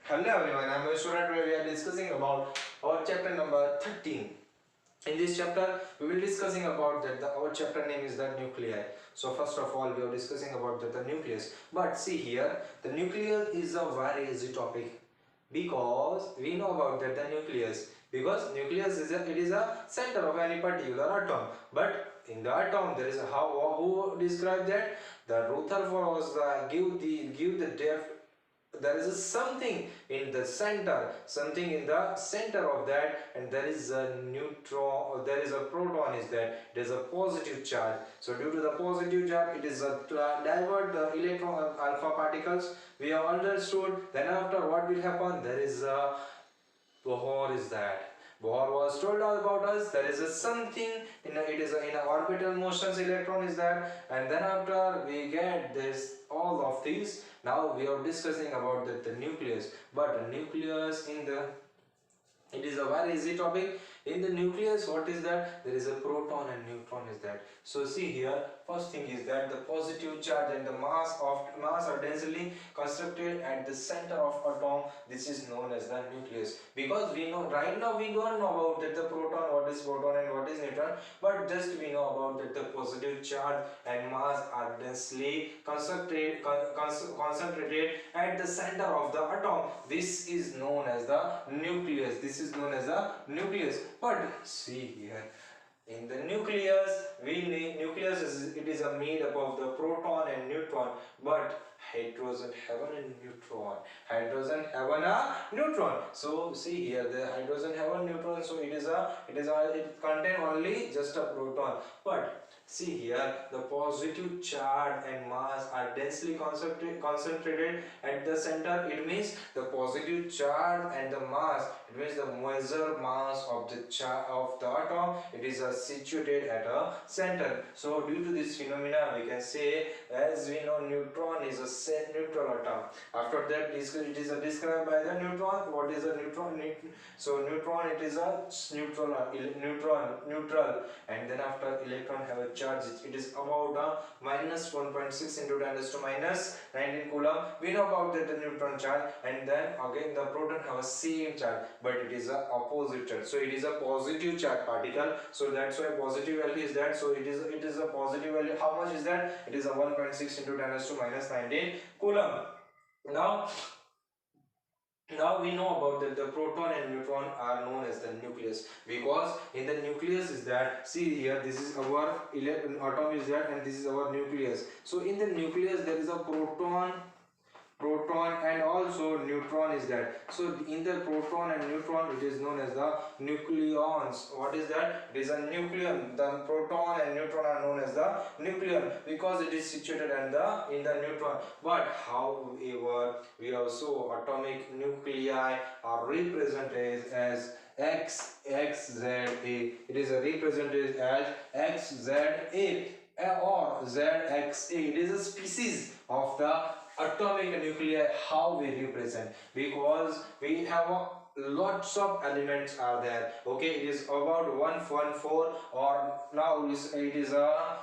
Hello everyone, I am Vishwarat. Today we are discussing about our chapter number 13. In this chapter, we will discussing about that our chapter name is the nuclei. So first of all, we are discussing about the nucleus. But see here, the nucleus is a very easy topic because we know about that the nucleus. Because nucleus is it is a center of any particular atom. But in the atom, there is a how who describe that the Rutherford was give the depth. There is something in the center, something in the center of that, and there is a neutron, or there is a proton is that it is a positive charge. So due to the positive charge, it is a divert the electron alpha particles. We have understood. Then after, what will happen? There is a Bohr is that. Bohr was told all about us. There is a something in it is in a orbital motions electron is that, and then after we get this all of these. Now we are discussing about the nucleus. But the nucleus in the it is a very easy topic. In the nucleus, what is that? There is a proton and neutron is that. So see here, first thing is that the positive charge and the mass are densely constructed at the center of atom. This is known as the nucleus. Because we know right now we don't know about that the proton, what is proton and what is neutron, but just we know about that the positive charge and mass are densely concentrated at the center of the atom. This is known as the nucleus. This is known as the nucleus. But see here, in the nucleus, nucleus is a made up of the proton and neutron, but hydrogen have a neutron. Hydrogen have a neutron. So see here, the hydrogen have a neutron. So it contain only just a proton. But see here, the positive charge and mass are densely concentrated at the center. It means the positive charge and the mass. It means the major mass of the atom. It is situated at a center. So due to this phenomena, we can say, as we know, neutron is a neutral atom. After that, it is described by the neutron. What is a neutron? So neutron, it is a neutral, and then after electron have a charge. It is about minus 1.6 into 10 to minus 19 coulomb. We know about that the neutron charge, and then again the proton have a same charge, but it is a opposite charge. So it is a positive charge particle. So that's why positive value is that. So it is a positive value. How much is that? It is a 1.6 into 10 to minus 19 coulomb. Now we know about that the proton and neutron are known as the nucleus, because in the nucleus is that, see here, this is our atom is that, and this is our nucleus. So in the nucleus there is a proton and also neutron is that. So in the proton and neutron, it is known as the nucleons. What is that? It is a nucleon. The proton and neutron are known as the nucleon because it is situated in the neutron. But however, we also atomic nuclei are represented as XZA. It is represented as XZA or ZXA. It is a species of the atomic nuclei. How we represent, because we have lots of elements are there. Okay, it is about 114, or now it is a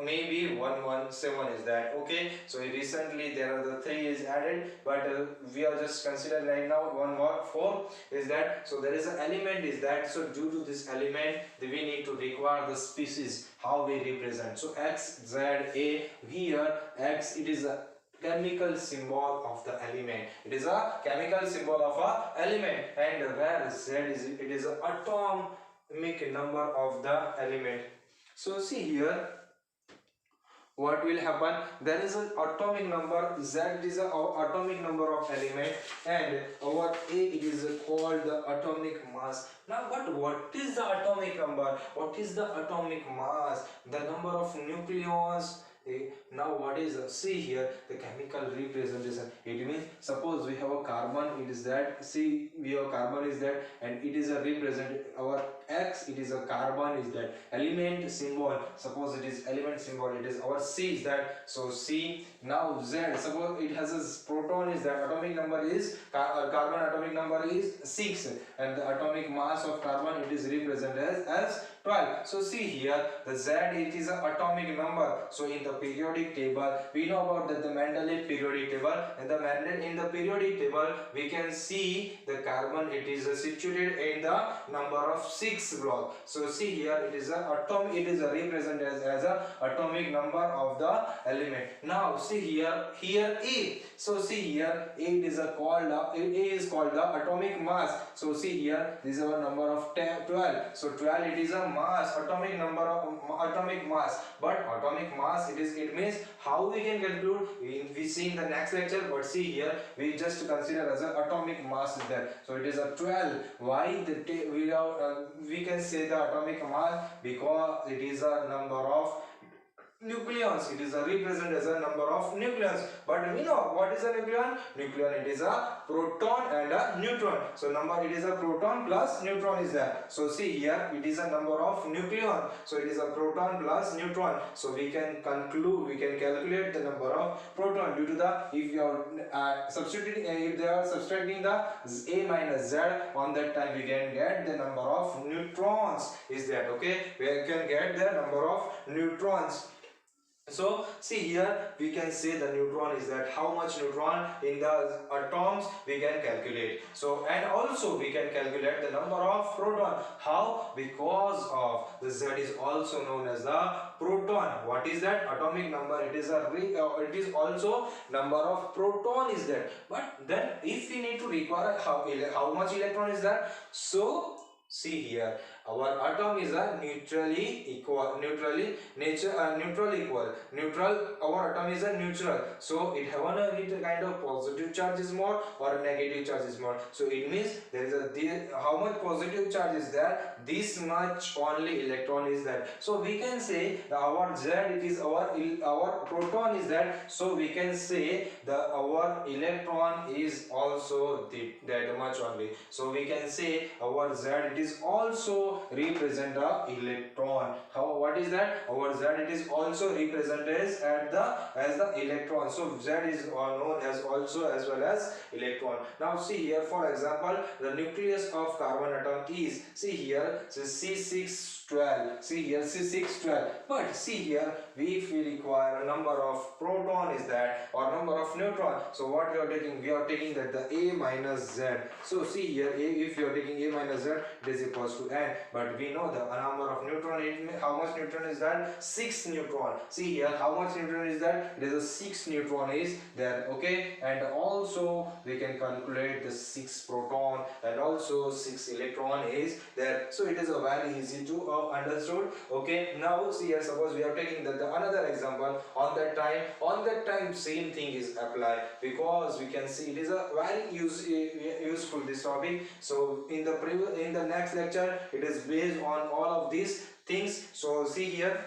maybe 117 is that. Okay, so recently there are the 3 is added, but we are just considering right now 114 is that. So there is an element is that. So due to this element, we need to require the species how we represent. So XZA here, X, it is a chemical symbol of the element. It is a chemical symbol of a element, and where Z is, it is an atomic number of the element. So see here, what will happen? There is an atomic number. Z is an atomic number of element, and our A, it is called the atomic mass. Now, but what is the atomic number? What is the atomic mass? The number of nucleons. Now what is see here, the chemical representation. It means suppose we have a carbon, it is that. See, we have carbon is that, and it is a represent our X, it is a carbon is that. Element symbol, suppose it is element symbol, it is our C is that. So C. Now Z, suppose it has a proton is that, atomic number is carbon atomic number is 6, and the atomic mass of carbon, it is represented as 12. So see here, the Z, it is an atomic number. So in the periodic table, we know about that the Mendeleev periodic table. And in the periodic table we can see the carbon, it is situated in the number of 6 block. So see here, it is a atom, it is represented as a atomic number of the element. Now see here A. So see here A is called the atomic mass. So see here, this is our number of 12. So 12, it is a mass, atomic number of atomic mass. But atomic mass, it means how we can conclude, we see in the next lecture. But see here, we just consider as an atomic mass is there. So it is a 12. Why we can say the atomic mass? Because it is a number of nucleons. It is represented as a number of nucleons. But we know what is a nucleon? Nucleon, it is a proton and a neutron. So number, it is a proton plus neutron is there. So see here, it is a number of nucleon. So it is a proton plus neutron. So we can conclude, we can calculate the number of proton due to the, if you are substituting, if they are subtracting the A minus Z, on that time we can get the number of neutrons is that. Okay, we can get the number of neutrons. So see here, we can say the neutron is that how much neutron in the atoms we can calculate. So and also we can calculate the number of proton. How? Because of the Z is also known as the proton. What is that? Atomic number. It is it is also number of proton is that. But then if we need to require how much electron is that, so see here, our atom is a neutral equal. Our atom is a neutral. So it have a kind of positive charge is more or negative charge is more. So it means there is how much positive charge is there, this much only electron is there. So we can say our Z, it is our proton is that. So we can say our electron is also that much only. So we can say our Z, it is also represent the electron. What is that? Our Z, it is also represented as the electron. So Z is known as also as well as electron. Now see here, for example, the nucleus of carbon atom is, see here, so C612. See here, C612. But see here, if we require a number of proton is that, or number of neutron. So what we are taking? We are taking that the A minus Z. So see here, if you are taking A minus Z, it is equals to N. But we know the number of neutron. How much neutron is that? 6 neutron. See here, how much neutron is that? It is a 6 neutron is there. Okay, and also we can calculate the 6 proton and also 6 electron is there. So it is a very easy to understood. Okay, now see here, suppose we are taking the another example. On that time same thing is applied, because we can see it is a very useful this topic. So in the next lecture, it is based on all of these things. So see here,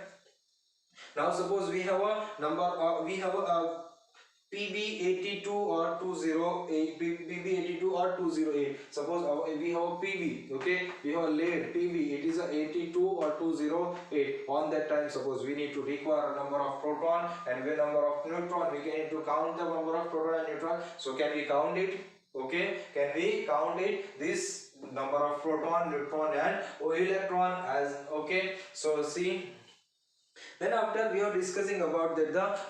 now suppose we have a number, we have a PB82 or 208, PB82 or 208. Suppose we have a PB, okay, we have a lead PB, it is a 82 or 208. On that time, suppose we need to require a number of proton and a number of neutron. We can need to count the number of proton and neutron. So can we count it? Okay, can we count it? This number of proton, neutron and electron as, okay. So see, then after we are discussing about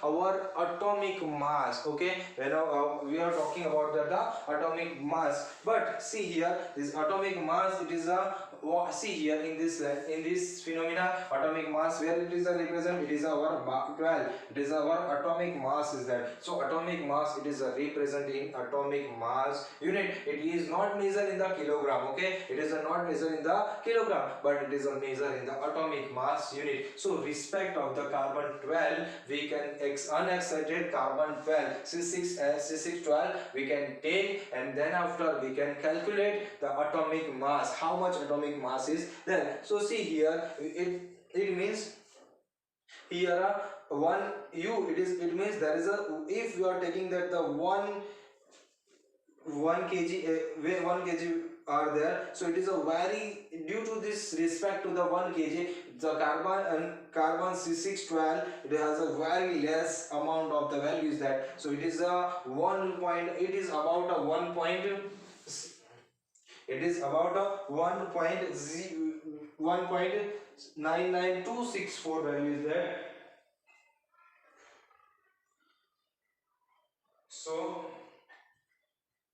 our atomic mass. Okay, we are talking about the atomic mass. But see here, this atomic mass, it is a, see here in this phenomena, atomic mass, where it is represent, it is our 12. It is our atomic mass is that. So atomic mass, it is represented in atomic mass unit. It is not measured in the kilogram. Okay, it is not measured in the kilogram, but it is measured in the atomic mass unit. So respect of the carbon 12, we can unexcited carbon 12, C612 we can take, and then after we can calculate the atomic mass, how much atomic mass is there. So see here, it means here one u, it means there is a, if you are taking that the 1 kg 1 kg are there, so it is a very, due to this respect to the 1 kg, the carbon C612, it has a very less amount of the values that. So it is a 1 point, it is about a 1 point, it is about a 1.99264 value is there. So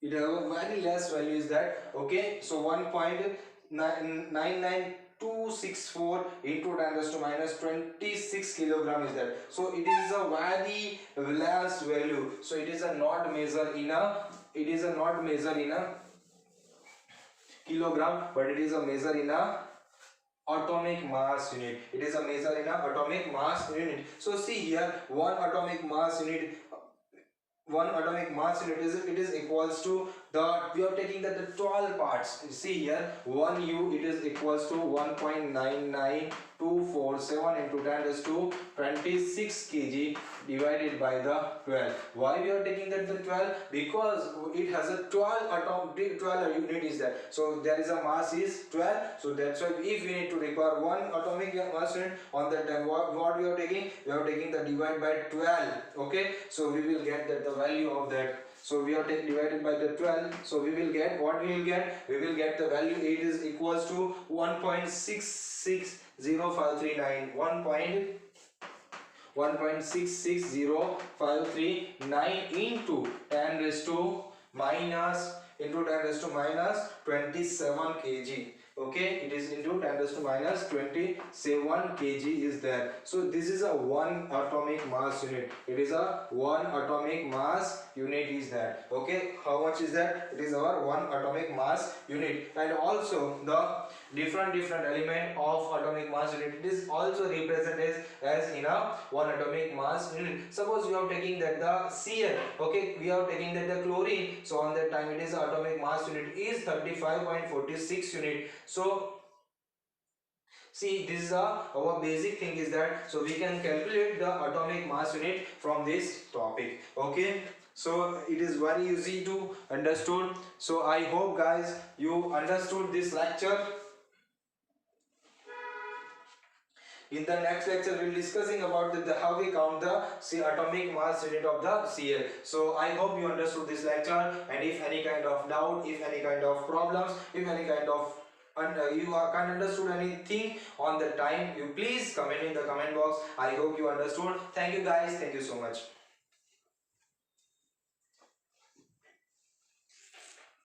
it have a very less value is that, okay, so 1.99264 into 10 raised to minus 26 kilogram is that. So it is a very less value, so it is a not measure in a, it is a not measure in a kilogram, but it is a measure in a atomic mass unit. It is a measure in a atomic mass unit. So see here, one atomic mass unit is, it is equals to the, we are taking that the 12 parts. You see here, 1 u, it is equals to 1.99247 into 10 raised to 26 kg divided by the 12. Why we are taking that the 12? Because it has a 12 atom, 12 unit is there, so there is a mass is 12. So that's why if we need to require one atomic mass unit on that time, what we are taking, we are taking the divide by 12. Okay, so we will get that the value of that. So we are taking divided by the 12, so we will get what we will get, we will get the value, it is equals to 1.660539, 1.660539 into 10 raised to minus 27 kg. Okay, it is into 10 raised to minus 27 kg is there. So this is a 1 atomic mass unit. It is a 1 atomic mass unit is that. Okay, how much is that? It is our 1 atomic mass unit. And also the different element of atomic mass unit, it is also represented as in a 1 atomic mass unit. Suppose we are taking that the Cl, okay, we are taking that the chlorine, so on that time it is atomic mass unit is 35.46 unit. So see, this is our basic thing is that, so we can calculate the atomic mass unit from this topic. Okay, so it is very easy to understood. So I hope guys you understood this lecture. In the next lecture, we will discussing about how we count the atomic mass unit of the Cl. So I hope you understood this lecture, and if any kind of doubt, if any kind of problems, if any kind of you can't understood anything on the time, you please comment in the comment box. I hope you understood. Thank you guys. Thank you so much.